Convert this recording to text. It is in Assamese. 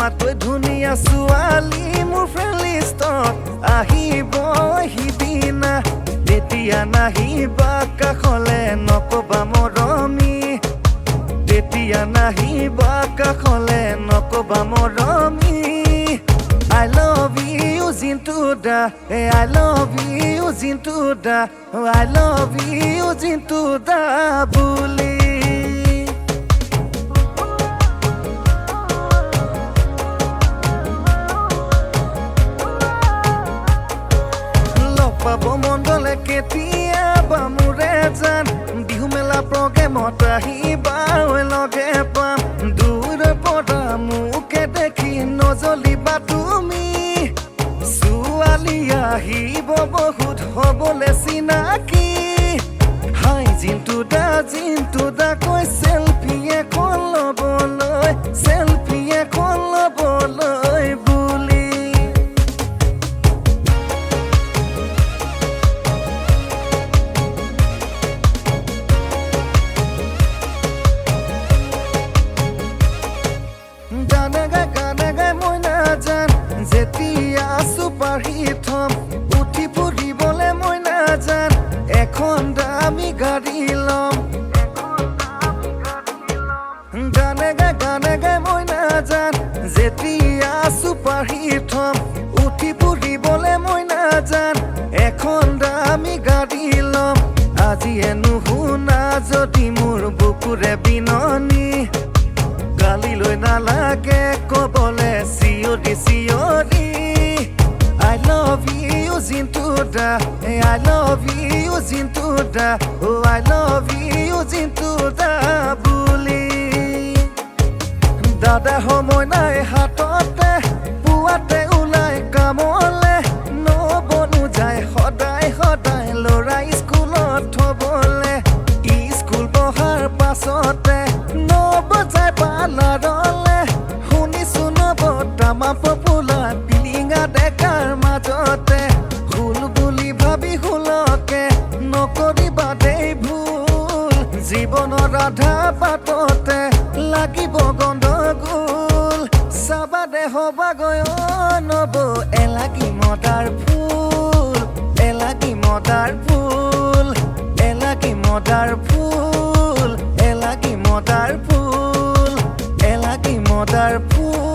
তোমাতকৈ ধুনীয়া ছোৱালী মোৰ ফ্ৰেণ্ড লিষ্টত আহিব সিদিনা তেতিয়া নাহিবা কাষলে নকবা মৰমী তেতিয়া নাহিবা কাষলে নকবা মৰমী I love you Zintuda I love you Zintuda I love you Zintuda বুলি পাব মণ্ডলে কেতিয়াবা মোৰে জান বিহু মেলা প্ৰগ্ৰেমত আহিবা লগে পাম দূৰৰ পৰা মোকে দেখি নজলিবা তুমি ছোৱালী আহিব বহুত হ'বলে চিনাকি হাই জিন্তুদা কৈ চেলফি এখন ল'বলৈ বুলি গানে গাই মই নাজান যেতিয়া ছুপাৰ হিট হ'ম উঠি ফুৰিবলে মই নাজান এখন দামী গাড়ী ল'ম গানে গাই মই নাজান যেতিয়া ছুপাৰ হিট হ'ম উঠি ফুৰিবলে মই নাজান এখন দামী গাড়ী ল'ম আজিয়ে নুশুনা যদি মোৰ বুকুৰে বিননি গালিলৈ নালাগে কবলে চিঞৰি I love you Zintuda I love you Zintuda oh I love you Zintuda বুলি দাদা সময় নাই হাততে পুৱাতে ওলাই কামলে নবনু যায় সদায় ল'ৰা স্কুলত থবলে স্কুল পঢ়াৰ পাছতে নবজাই পালাৰলে শুনিছো নবতামা পপুলাৰ পিলিঙা ডেকাৰ মাজতে ভুল বুলি ভাবি হুলকে নকৰিবা দেই ভুল জীৱনৰ আধা বাটতে লাগিব গণ্ডগোল চাবা দে হবা গৈ নব এলাগি মদাৰ ফুল এলাগি মদাৰ ফুল এলাগি মদাৰ ফুল এলাগি মদাৰ ফুল এলাগি মদাৰ ফুল